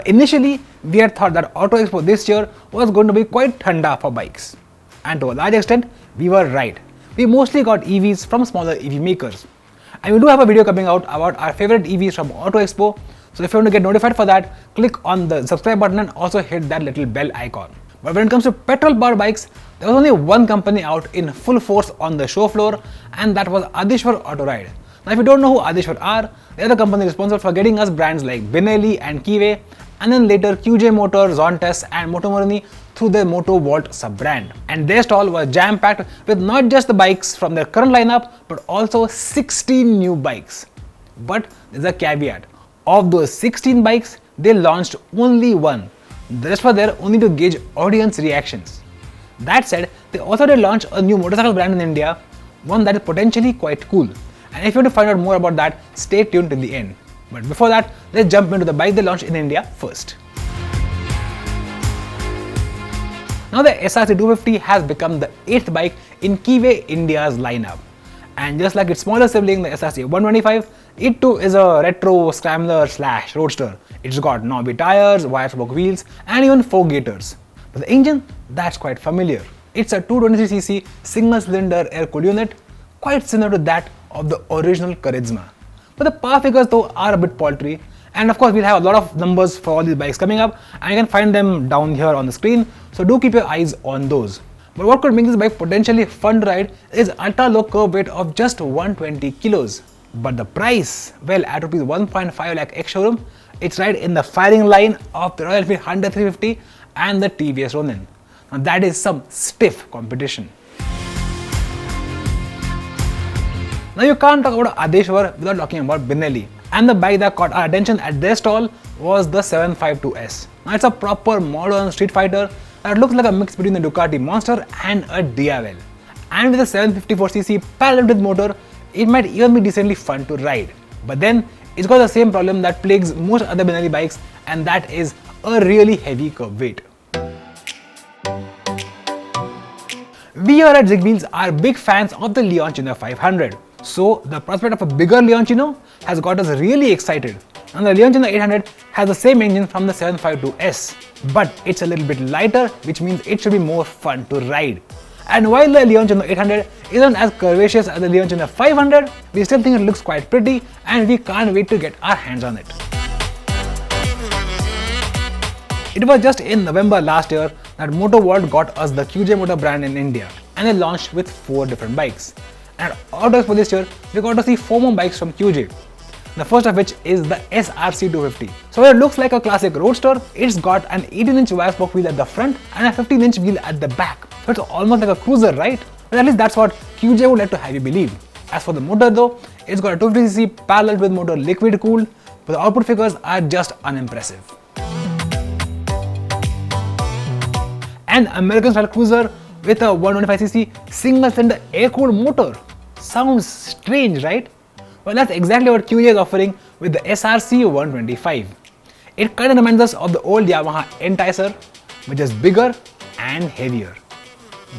Initially, we had thought that Auto Expo this year was going to be quite thanda for bikes. And to a large extent, we were right. We mostly got EVs from smaller EV makers. And we do have a video coming out about our favorite EVs from Auto Expo. So if you want to get notified for that, click on the subscribe button and also hit that little bell icon. But when it comes to petrol powered bikes, there was only one company out in full force on the show floor, and that was Adishwar Auto Ride. Now if you don't know who Adishwar are, they are the company responsible for getting us brands like Benelli and Keeway, and then later QJMotor, Zontes and Moto Bologna through their Moto Vault sub-brand. And their stall was jam-packed with not just the bikes from their current lineup, but also 16 new bikes. But there's a caveat. Of those 16 bikes, they launched only one. The rest were there only to gauge audience reactions. That said, they also did launch a new motorcycle brand in India, one that is potentially quite cool. And if you want to find out more about that, stay tuned till the end. But before that, let's jump into the bike they launched in India first. Now the SRC250 has become the 8th bike in Keeway India's lineup. And just like its smaller sibling, the SRC125, it too is a retro scrambler slash roadster. It's got knobby tires, wire spoke wheels and even 4 gaiters. But the engine, that's quite familiar. It's a 223cc single cylinder air-cooled unit, quite similar to that of the original Charisma. But the power figures though are a bit paltry, and of course we'll have a lot of numbers for all these bikes coming up, and you can find them down here on the screen, so do keep your eyes on those. But what could make this bike potentially fun to ride is ultra low curb weight of just 120 kilos. But the price, well, at rupees 1.5 lakh ex-showroom, it's right in the firing line of the Royal Enfield Hunter 350 and the TVS Ronin. Now that is some stiff competition. Now you can't talk about Adishwar without talking about Benelli. And the bike that caught our attention at their stall was the 752S. Now it's a proper modern street fighter that looks like a mix between the Ducati Monster and a Diavel. And with a 754cc parallel width motor, it might even be decently fun to ride. But then, it's got the same problem that plagues most other Benelli bikes, and that is a really heavy curb weight. We here at ZigWheels are big fans of the Leoncino 500. So the prospect of a bigger Leoncino has got us really excited. And the Leoncino 800 has the same engine from the 752S, but it's a little bit lighter, which means it should be more fun to ride. And while the Leoncino 800 isn't as curvaceous as the Leoncino 500, we still think it looks quite pretty and we can't wait to get our hands on it. It was just in November last year that Moto World got us the QJMotor brand in India, and they launched with 4 different bikes. And at Auto Expo this year, we got to see 4 more bikes from QJ. The first of which is the SRC250. So while it looks like a classic roadster, it's got an 18-inch wire spoke wheel at the front and a 15-inch wheel at the back. So it's almost like a cruiser, right? But at least that's what QJ would like to have you believe. As for the motor though, it's got a 250cc parallel width motor liquid cooled, but the output figures are just unimpressive. An American style cruiser with a 125cc single cylinder air cooled motor. Sounds strange, right? Well, that's exactly what QJ is offering with the SRC125. It kind of reminds us of the old Yamaha Enticer, which is bigger and heavier.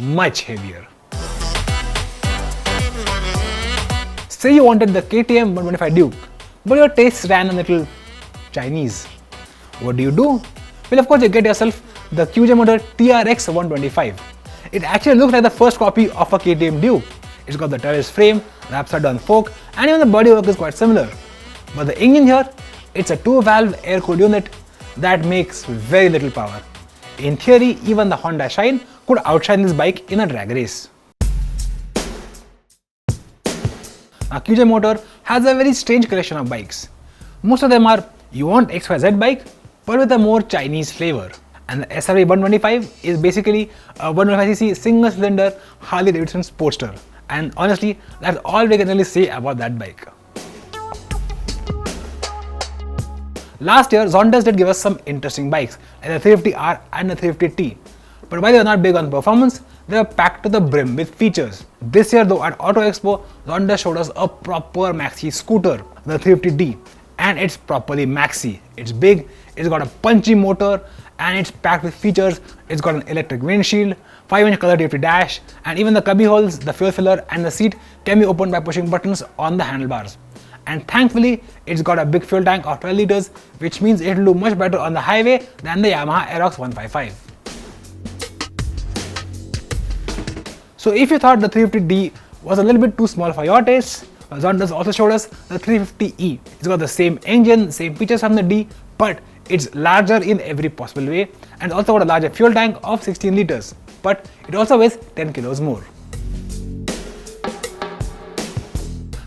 Much heavier. Say you wanted the KTM 125 Duke, but your tastes ran a little Chinese. What do? Well, of course you get yourself the QJMotor TRX125. It actually looks like the first copy of a KTM Duke. It's got the terrace frame, the upside down fork, and even the bodywork is quite similar. But the engine here, it's a 2-valve air-cooled unit that makes very little power. In theory, even the Honda Shine could outshine this bike in a drag race. Now QJMotor has a very strange collection of bikes. Most of them are you want XYZ bike, but with a more Chinese flavor. And the SRV125 is basically a 125cc single cylinder Harley Davidson Sportster. And honestly, that's all we can really say about that bike. Last year, Zontes did give us some interesting bikes, like the 350R and the 350T. But while they were not big on performance, they were packed to the brim with features. This year though, at Auto Expo, Zontes showed us a proper maxi scooter, the 350D. And it's properly maxi. It's big, it's got a punchy motor, and it's packed with features. It's got an electric windshield, 5-inch color DFT dash, and even the cubby holes, the fuel filler and the seat can be opened by pushing buttons on the handlebars. and thankfully it's got a big fuel tank of 12 liters, which means it will do much better on the highway than the Yamaha Aerox 155. So if you thought the 350D was a little bit too small for your taste, Zontes also showed us the 350E. It's got the same engine, same features from the D, but it's larger in every possible way, and also got a larger fuel tank of 16 liters, but it also weighs 10 kilos more.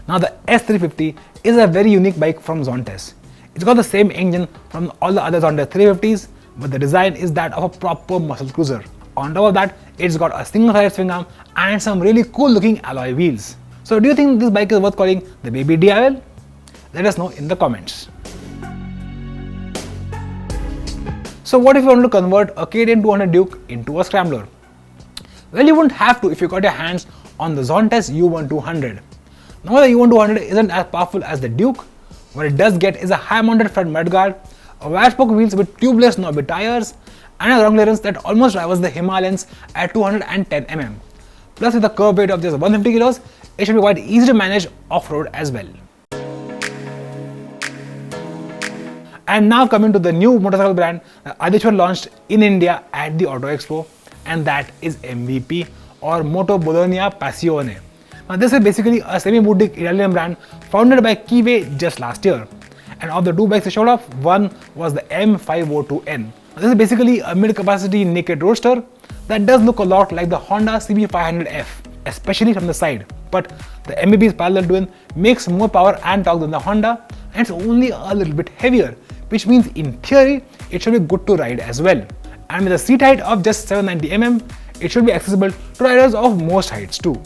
Now the S350 is a very unique bike from Zontes. It's got the same engine from all the other Zontes 350s, but the design is that of a proper muscle cruiser. On top of that, it's got a single-sided swing arm and some really cool looking alloy wheels. So do you think this bike is worth calling the baby DIL? Let us know in the comments. So what if you want to convert a KTM 200 Duke into a scrambler? Well, you wouldn't have to if you got your hands on the Zontes U1 200. Now the U1 200 isn't as powerful as the Duke. What it does get is a high mounted front mudguard, a wide spoke wheels with tubeless knobby tires, and a ground clearance that almost rivals the Himalayans at 210 mm. Plus with a curb weight of just 150 kilos, it should be quite easy to manage off-road as well. And now coming to the new motorcycle brand that Adishwar launched in India at the Auto Expo, and that is MBP or Moto Bologna Passione. Now this is basically a semi-boutique Italian brand founded by Keeway just last year. And of the two bikes they showed off, one was the M502N. This is basically a mid-capacity naked roadster that does look a lot like the Honda CB500F, especially from the side. But the MBP's parallel twin makes more power and torque than the Honda, and it's only a little bit heavier, which means in theory it should be good to ride as well. And with a seat height of just 790 mm, it should be accessible to riders of most heights too.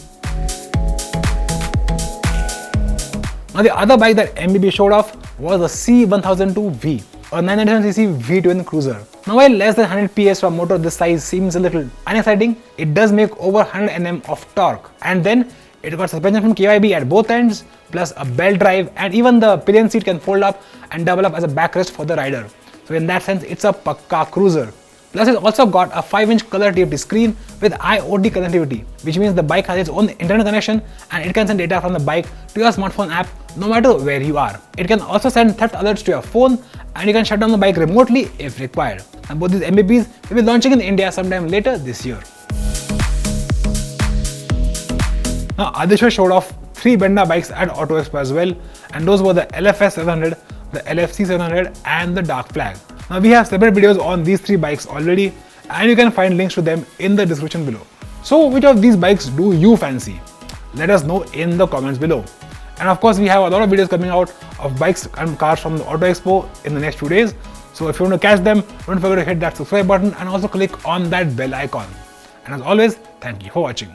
Now the other bike that MBP showed off was the C1002V, a 997cc V-twin cruiser. Now while less than 100 PS for a motor this size seems a little unexciting, it does make over 100 Nm of torque, and then it got suspension from KYB at both ends, plus a belt drive, and even the pillion seat can fold up and double up as a backrest for the rider. So in that sense, it's a pakka cruiser. Plus it also got a 5-inch color TFT screen with IoT connectivity, which means the bike has its own internet connection and it can send data from the bike to your smartphone app no matter where you are. It can also send theft alerts to your phone, and you can shut down the bike remotely if required. And both these MBPs will be launching in India sometime later this year. Now Adishwar showed off 3 Benda bikes at Auto Expo as well, and those were the LFS 700, the LFC 700 and the Dark Flag. Now we have separate videos on these 3 bikes already, and you can find links to them in the description below. So which of these bikes do you fancy? Let us know in the comments below. And of course we have a lot of videos coming out of bikes and cars from the Auto Expo in the next few days. So if you want to catch them, don't forget to hit that subscribe button and also click on that bell icon. And as always, thank you for watching.